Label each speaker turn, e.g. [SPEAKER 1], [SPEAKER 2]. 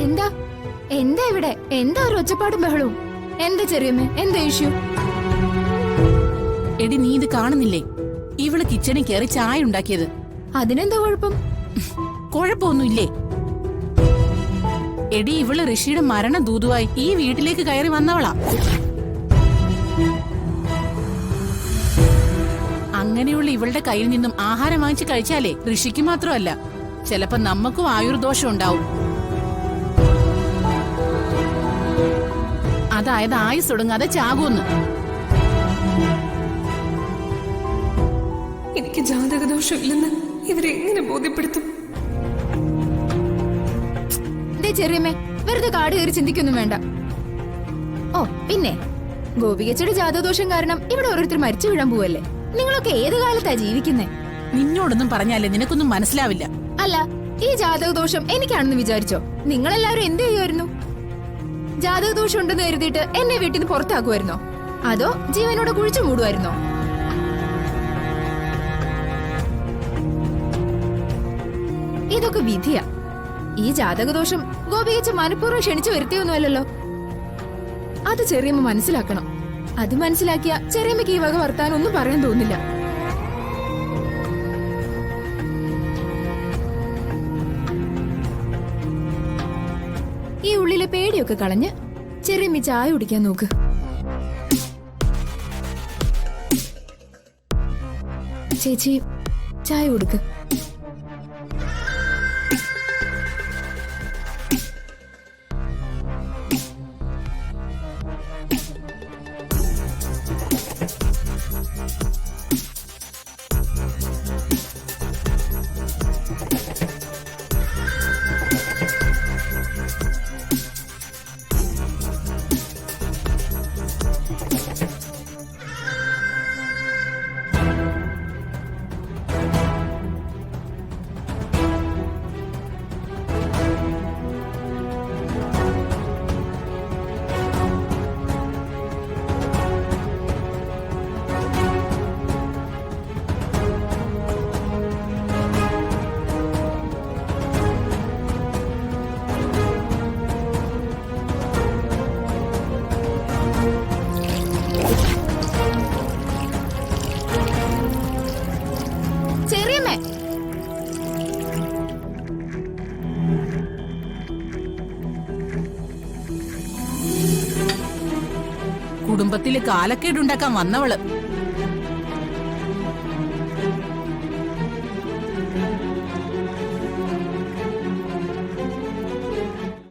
[SPEAKER 1] എന്താ എന്താ ഇവിടെ എന്താ ഒരു ഒച്ചപ്പാടും ബഹളവും? എന്താ ചെറിയമ്മേ, എന്താ ഇഷ്യൂ?
[SPEAKER 2] എടി നീ ഇത് കാണുന്നില്ലേ? ഇവള് കിച്ചണിൽ കയറി ചായ ഉണ്ടാക്കിയത്.
[SPEAKER 1] അതിനെന്താ കുഴപ്പം?
[SPEAKER 2] കുഴപ്പമൊന്നുമില്ലേ? എടി ഇവള് ഋഷിയുടെ മരണ ദൂതുവായി ഈ വീട്ടിലേക്ക് കയറി വന്നവളാ. അങ്ങനെയുള്ള ഇവളുടെ കയ്യിൽ നിന്നും ആഹാരം വാങ്ങിച്ച് കഴിച്ചാലേ ഋഷിക്ക് മാത്രമല്ല, ചിലപ്പോ നമ്മക്കും ആയുർദോഷം ഉണ്ടാവും. അതായത് ആയുസ് ഒടുങ്ങാതെ ചാകൂന്ന്.
[SPEAKER 3] എനിക്ക് ജാതകദോഷം ഇല്ലെന്ന് ഇവരെങ്ങനെ ബോധ്യപ്പെടുത്തും?
[SPEAKER 1] ചെറിയമ്മേ, വെറുതെ കാട് കയറി ചിന്തിക്കൊന്നും വേണ്ട. ഓ പിന്നെ, ഗോപികച്ചയുടെ ജാതകദോഷം കാരണം ഇവിടെ ഓരോരുത്തർ മരിച്ചു വീഴാൻ പോവല്ലേ? നിങ്ങളൊക്കെ ഏത് കാലത്താ ജീവിക്കുന്നേ?
[SPEAKER 2] നിന്നോടൊന്നും പറഞ്ഞാലേ നിനക്കൊന്നും മനസ്സിലാവില്ല.
[SPEAKER 1] അല്ല, ഈ ജാതകദോഷം എനിക്കാണെന്ന് വിചാരിച്ചോ? നിങ്ങളെല്ലാരും എന്ത് ചെയ്യുമായിരുന്നു? ജാതകദോഷം ഉണ്ടെന്ന് കരുതിയിട്ട് എന്നെ വീട്ടിൽ നിന്ന് പുറത്താക്കുമായിരുന്നോ? അതോ ജീവനോടെ കുഴിച്ചു മൂടുമായിരുന്നോ? ഇതൊക്കെ വിധിയാ. ഈ ജാതകദോഷം ഗോപികച്ച മനഃപൂർവ്വം ക്ഷണിച്ചു വരുത്തിയൊന്നുമല്ലല്ലോ. അത് ചെറിയമ്മ മനസ്സിലാക്കണം. അത് മനസ്സിലാക്കിയ ചെറിയമ്മയ്ക്ക് ഈ വക വർത്താനം ഒന്നും പറയാൻ തോന്നില്ല. ഈ ഉള്ളിലെ പേടിയൊക്കെ കളഞ്ഞ് ചെറിയമ്മ ചായ കുടിക്കാൻ നോക്ക്. ചേച്ചി, ചായ കൊടുക്ക്.
[SPEAKER 2] കുടുംബത്തില് കാലക്കേടുണ്ടാക്കാൻ വന്നവള്.